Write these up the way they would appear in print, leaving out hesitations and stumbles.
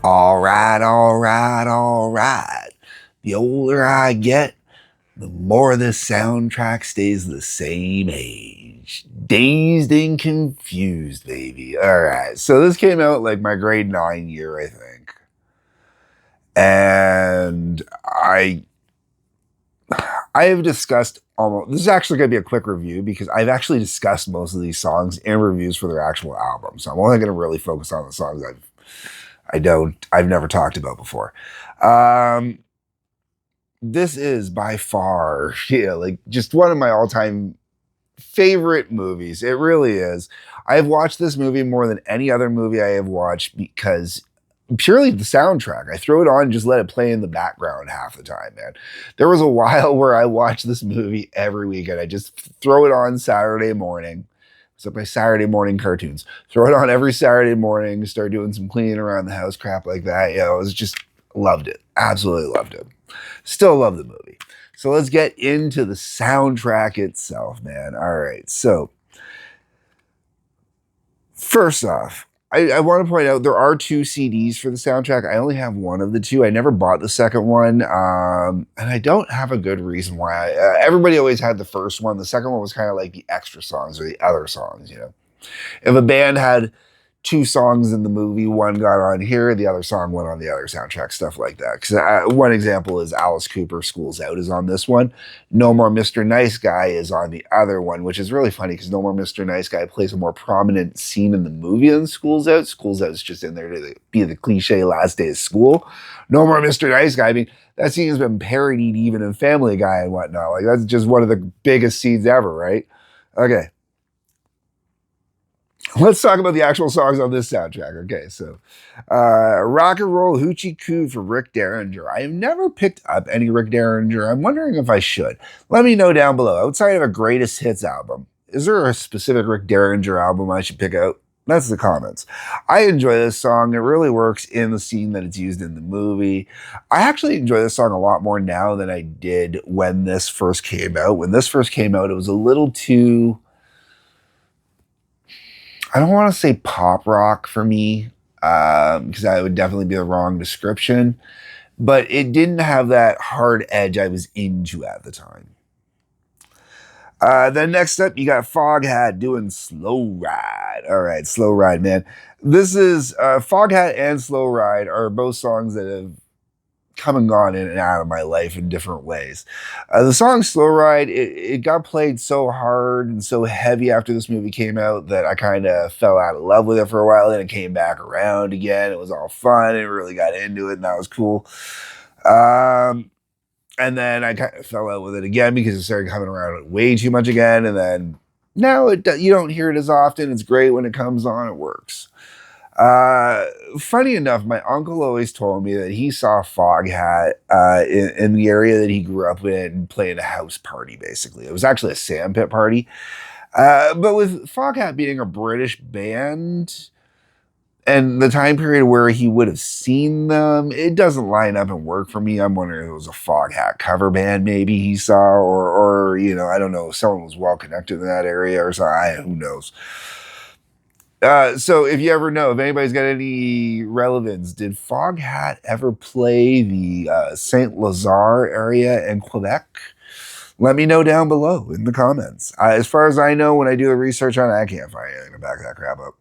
All right, all right, all right. The older I get, the more this soundtrack stays the same age. Dazed and Confused, baby. All right. So this came out like my grade 9 year, I think. And I have discussed almost this is actually going to be a quick review because I've actually discussed most of these songs in reviews for their actual album. So I'm only going to really focus on the songs I've never talked about before. Um, this is by far, yeah, like just one of my all-time favorite movies. It really is. I've watched this movie more than any other movie I have watched because purely the soundtrack. I throw it on and just let it play in the background half the time, man. There was a while where I watched this movie every weekend. I just throw it on Saturday morning. So my Saturday morning cartoons. Throw it on every Saturday morning, start doing some cleaning around the house, crap like that. I was just loved it. Absolutely loved it. Still love the movie. So let's get into the soundtrack itself, man. All right. So first off, I want to point out there are two CDs for the soundtrack. I only have one of the two. I never bought the second one, and I don't have a good reason why. Everybody always had the first one. The second one was kind of like the extra songs or the other songs, you know. If a band had two songs in the movie, one got on here, the other song went on the other soundtrack, stuff like that. Because one example is Alice Cooper, School's Out is on this one. No More Mr. Nice Guy is on the other one, which is really funny because No More Mr. Nice Guy plays a more prominent scene in the movie than School's Out. School's Out is just in there to be the cliche last day of school. No More Mr. Nice Guy, I mean, that scene has been parodied even in Family Guy and whatnot. Like, that's just one of the biggest scenes ever, right? Okay. Let's talk about the actual songs on this soundtrack. Okay, so Rock and Roll Hoochie Coo for Rick Derringer. I have never picked up any Rick Derringer. I'm wondering if I should. Let me know down below. Outside of a greatest hits album, is there a specific Rick Derringer album I should pick out? That's the comments. I enjoy this song. It really works in the scene that it's used in the movie. I actually enjoy this song a lot more now than I did when this first came out. When this first came out, it was a little too, I don't want to say pop rock for me, because that would definitely be the wrong description, but it didn't have that hard edge I was into at the time. Then next up, you got Foghat doing Slow Ride. All right, Slow Ride, man. This is Foghat and Slow Ride are both songs that have come and gone in and out of my life in different ways. The song Slow Ride, it got played so hard and so heavy after this movie came out that I kind of fell out of love with it for a while. Then it came back around again. It was all fun and really got into it, and that was cool. Um, and then I kind of fell out with it again because it started coming around way too much again. And then now you don't hear it as often. It's great when it comes on. It works. Uh, Funny enough, my uncle always told me that he saw Foghat in the area that he grew up in playing a house party, basically. It was actually a sandpit party. But with Foghat being a British band and the time period where he would have seen them, it doesn't line up and work for me. I'm wondering if it was a Foghat cover band maybe he saw, or you know, I don't know, someone was well connected in that area or something. Who knows? So if you ever know, if anybody's got any relevance, did Foghat ever play the Saint Lazare area in Quebec? Let me know down below in the comments. As far as I know, when I do the research on it, I can't find anything to back that crap up.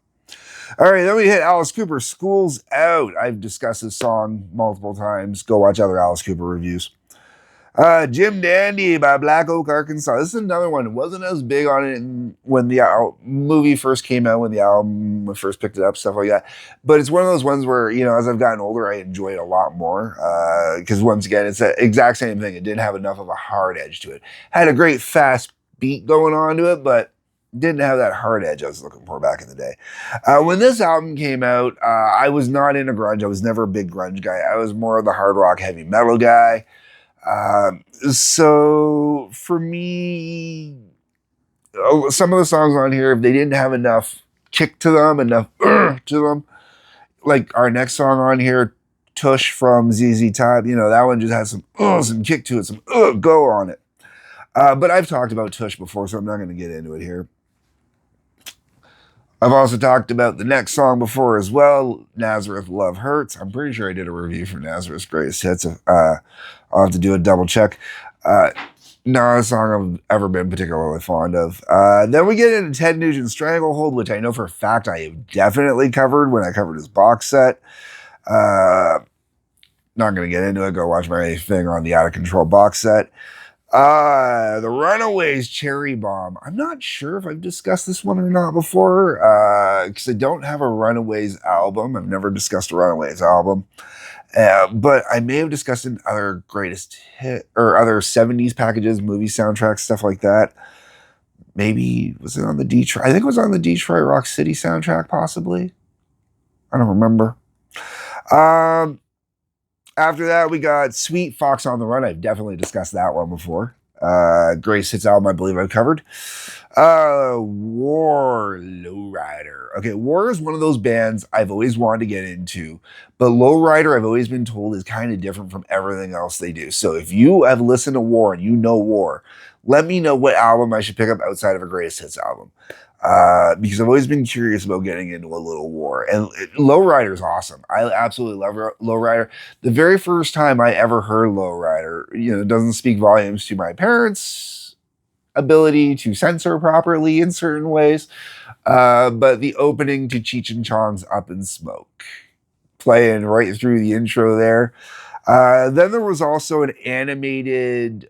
All right, then we hit Alice Cooper, School's Out. I've discussed this song multiple times. Go watch other Alice Cooper reviews. Jim Dandy by Black Oak, Arkansas. This is another one. It wasn't as big on it when the movie first came out, when the album first picked it up, stuff like that. But it's one of those ones where, you know, as I've gotten older, I enjoy it a lot more. Because once again, it's the exact same thing. It didn't have enough of a hard edge to it. Had a great fast beat going on to it, but didn't have that hard edge I was looking for back in the day. When this album came out, I was not into grunge. I was never a big grunge guy. I was more of the hard rock, heavy metal guy. So for me, some of the songs on here, if they didn't have enough kick to them, enough to them, like our next song on here, Tush from ZZ Top, you know, that one just has some kick to it, some go on it. But I've talked about Tush before, so I'm not going to get into it here. I've also talked about the next song before as well, Nazareth Love Hurts. I'm pretty sure I did a review for Nazareth's Greatest Hits. I'll have to do a double check. Uh, Not a song I've ever been particularly fond of. Then we get into Ted Nugent's Stranglehold, which I know for a fact I have definitely covered when I covered his box set. Uh, Not going to get into it. Go watch my thing on the Out of Control box set. The Runaways Cherry Bomb. I'm not sure if I've discussed this one or not before, because I don't have a Runaways album. I've never discussed a Runaways album. But I may have discussed in other greatest hit or other 70s packages, movie soundtracks, stuff like that. Maybe was it on the Detroit? I think it was on the Detroit Rock City soundtrack, possibly. I don't remember. Um, After that, we got Sweet Fox on the Run. I've definitely discussed that one before. Grace Hits album, I believe I've covered. War, Lowrider. Okay, War is one of those bands I've always wanted to get into, but Lowrider, I've always been told, is kind of different from everything else they do. So if you have listened to War and you know War, let me know what album I should pick up outside of a Greatest Hits album. Because I've always been curious about getting into a little War. And Lowrider is awesome. I absolutely love Lowrider. The very first time I ever heard Lowrider, it doesn't speak volumes to my parents' ability to censor properly in certain ways. But the opening to Cheech and Chong's Up in Smoke, playing right through the intro there. Then there was also an animated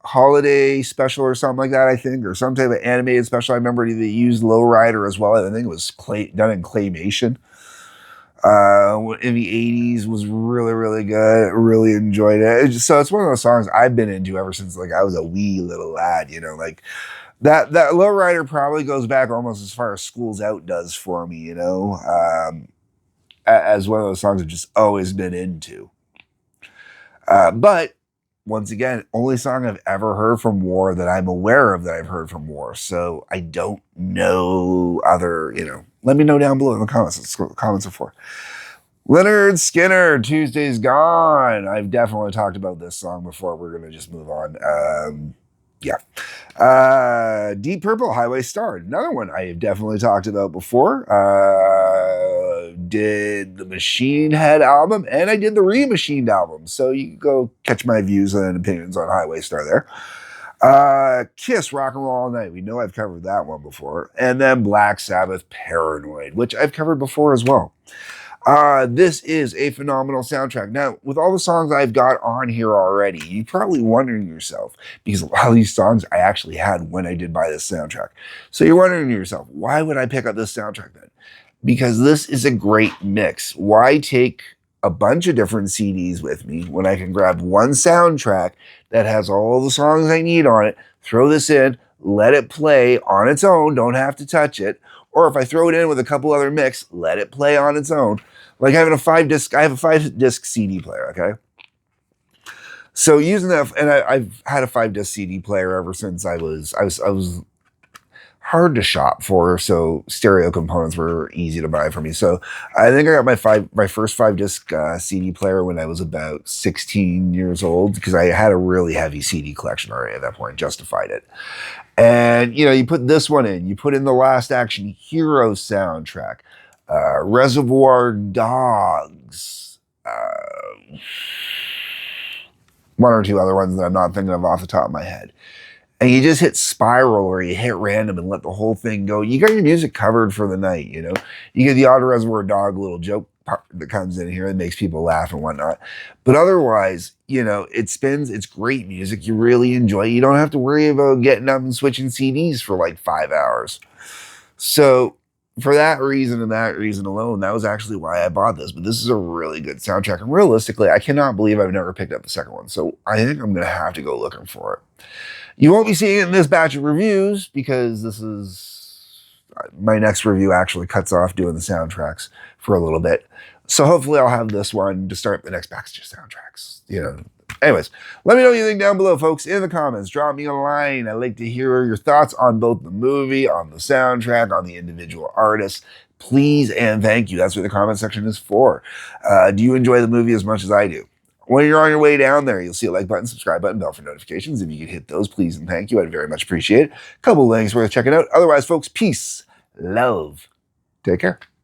holiday special or something like that, I think, or some type of animated special. I remember they used Lowrider as well. I think it was done in claymation. In the 80s was really, really good. Really enjoyed it. So it's one of those songs I've been into ever since I was a wee little lad, like that Lowrider probably goes back almost as far as School's Out does for me, as one of those songs I've just always been into. But once again, only song I've ever heard from War that I'm aware of that I've heard from War. So I don't know other, let me know down below in the comments. That's what the comments are for. Leonard Skinner, Tuesday's Gone. I've definitely talked about this song before. We're going to just move on. Deep Purple, Highway Star. Another one I have definitely talked about before. Did the Machine Head album, and I did the Re-Machined album. So you can go catch my views and opinions on Highway Star there. Kiss, Rock and Roll All Night. We know I've covered that one before. And then Black Sabbath, Paranoid, which I've covered before as well. This is a phenomenal soundtrack. Now, with all the songs I've got on here already, you're probably wondering yourself, because a lot of these songs I actually had when I did buy this soundtrack. So you're wondering to yourself, why would I pick up this soundtrack then? Because this is a great mix. Why take a bunch of different CDs with me when I can grab one soundtrack that has all the songs I need on it, throw this in, let it play on its own, don't have to touch it. Or if I throw it in with a couple other mix, let it play on its own. Like having I have a 5-disc CD player, okay? So using that, and I've had a 5-disc CD player ever since I was hard to shop for, so stereo components were easy to buy for me. So I think I got my first 5-disc CD player when I was about 16 years old, because I had a really heavy CD collection already at that point, justified it. And you put this one in, you put in the Last Action Hero soundtrack, Reservoir Dogs, one or two other ones that I'm not thinking of off the top of my head. And you just hit spiral or you hit random and let the whole thing go. You got your music covered for the night, You get the odd Reservoir Dog little joke part that comes in here that makes people laugh and whatnot. But otherwise, it spins. It's great music. You really enjoy it. You don't have to worry about getting up and switching CDs for like 5 hours. So for that reason and that reason alone, that was actually why I bought this. But this is a really good soundtrack. And realistically, I cannot believe I've never picked up the second one. So I think I'm going to have to go looking for it. You won't be seeing it in this batch of reviews because this is my next review actually cuts off doing the soundtracks for a little bit. So hopefully I'll have this one to start the next batch of soundtracks. Anyways, let me know what you think down below, folks, in the comments. Drop me a line. I'd like to hear your thoughts on both the movie, on the soundtrack, on the individual artists. Please and thank you. That's what the comment section is for. Do you enjoy the movie as much as I do? When you're on your way down there, you'll see a like button, subscribe button, bell for notifications. If you could hit those, please and thank you. I'd very much appreciate it. A couple links worth checking out. Otherwise, folks, peace love. Take care.